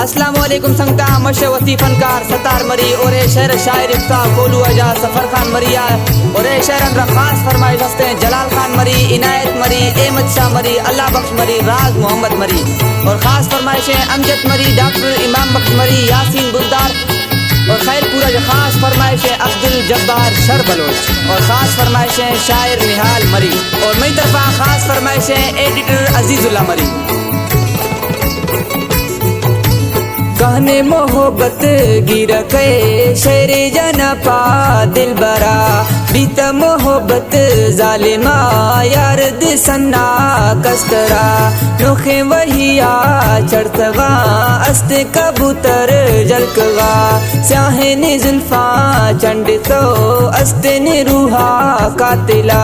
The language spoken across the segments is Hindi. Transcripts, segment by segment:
अस्सलाम वालेकुम संगता मशे वसी फनकार सतार मरी और शहर शायर इफ्ता कोलू अजा सफर खान मरिया और शहर अंदर खास फरमाइश हस्ते हैं जलाल खान मरी, इनायत मरी, अहमद शाह मरी, अल्लाह बख्श मरी, राज मोहम्मद मरी और खास फरमाइशें अमजद मरी, डॉक्टर इमाम बख्श मरी, यासीन बुलदार और खैरपुरा जो खास फरमाइशें अब्दुल जब्बार शर बलोच और खास फरमाइशें शायर निहाल मरी और मई तरफा खास फरमाइशें एडिटर अजीजुल्ला मरी। कहने मोहब्बत गिर के शेर जना पा दिल बरा बीत मोहब्बत जालिमा यार दिसन्ना कस्तरा नोखे वहिया चढ़तगा अस्त कबूतर जलकगा स्याहे ने जुल्फा चंड तो अस्त ने रूहा कातिला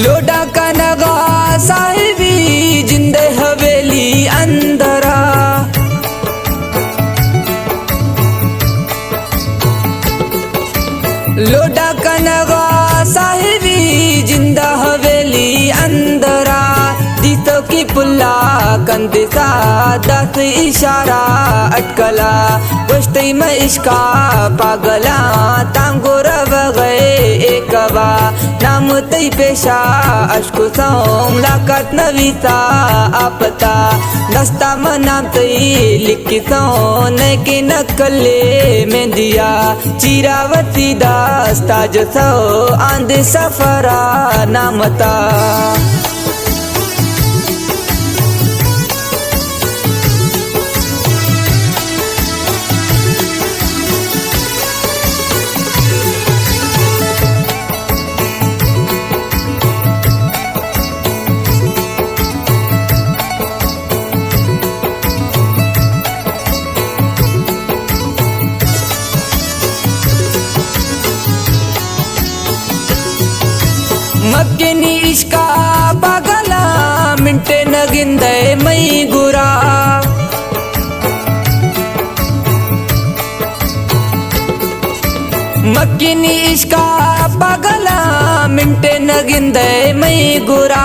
लोडा का नगा साहिबी जिंदे हवेली अंदरा लोडा का नगा साहिबी जिंदा हवेली अंदरा दीतो की पुल्ला कंदिसा दस इशारा अटकला गोश्ती में इश्का पागला तांगो रव गए एकबा नाम तई पेशा अश्को सोम लाकत नवीसा आपता दस्ता मनाम तई लिखी सोन के नकले में दिया चिरावती दास्ता जो सो आंध सफरा नामता मक्केनी इश्का पागला मिंटे नगिंदे मई गुरा मक्केनी इश्का पागला मिंटे नगिंदे मई गुरा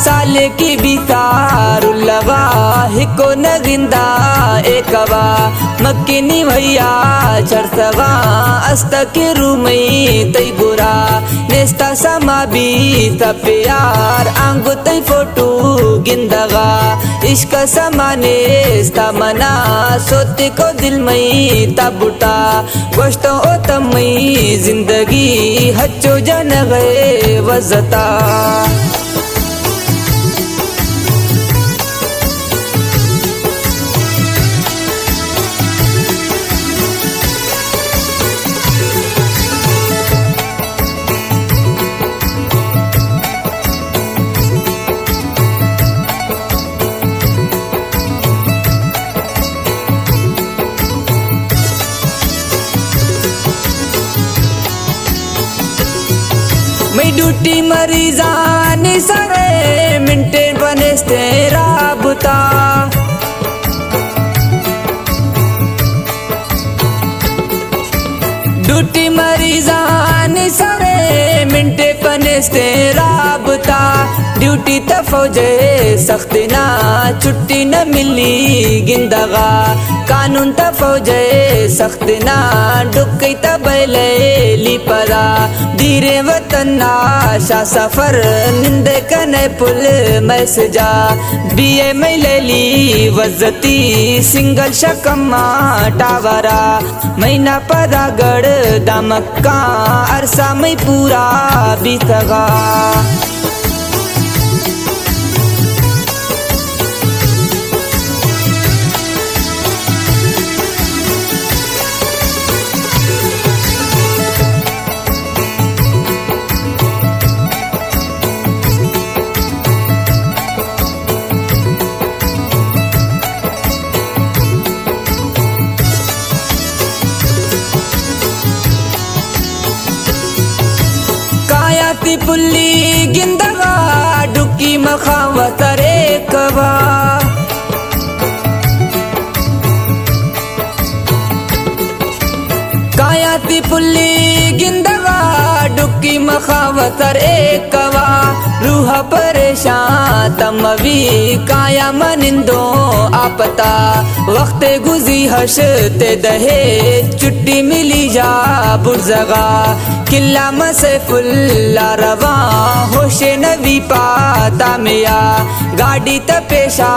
साले की बिसारुल्लवा हिको नगिंदा एकवा मक्केनी भैया चरसवा अस्ता के रूमई तई गुरा नेस्ता समा भी प्यार आंगो तई फोटो गिंदगा इश्क समाने मना सोते को दिल मई तबुटा गोश्तो ओ तमई जिंदगी हच्चो जन गए वजता मैं ड्यूटी मरीजानी सरे मिंटे बनेस्ते राबता ड्यूटी मरीजानी सरे मिंटे बनेस्ते राबता ड्यूटी तफौजे सख्ती ना छुट्टी न मिली गिंदगा कानून तफौजे सख्ती ना डुक्की तबले ली पदा धीरे वतना शा सफर निंदे कने पुल मैसजा बीए में ले ली वजती सिंगल शकम्मा टावरा महीना पदा गढ़ दमक्का अरसा में पूरा बीतगा ती पुल्ली गिंदगा डुक्की मखावत रे कवा काया ती पुल्ली गिंदगा डुक्की मखावत रे कवा रूह परेशान तमवी काया मनिंदो आपता वक्त गुजी हशते दहे चुट्टी मिली जा बुरजगा किला मसफुल्ला रवा होशे नवी पाता मिया गाड़ी तपेशा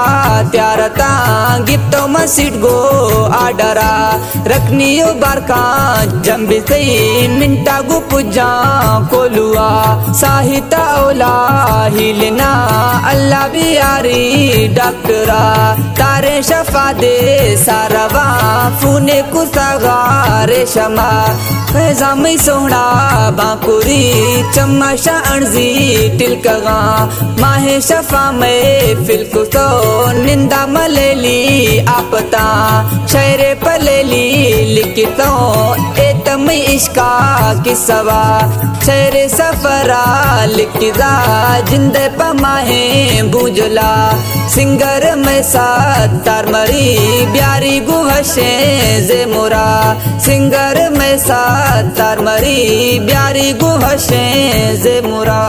त्यारता गिफ्टो मसीट गो आडरा रखनियो बारका जंबी सही मिंटा गु पुजा कोलुआ साहिता ओला हिलना अल्लाह बियारी डॉक्टरा तारे शफा दे सारवा फूने कुसगा रेशमा फैजा में सोहना बाकुरी चम्मशा अणजी टिलकगा माहे शफा में फिलकुसो निंदा मलेली आपता शहरे पलेली लिखितो एतम इश्का किसवा शहरे सफरा लिखिदा जिंदे पमाहे बुझला सिंगर में सातार मरी ब्यारी गुहशे जे मोरा सिंगर में सातार मरी ब्यारी गुहशे जे मोरा।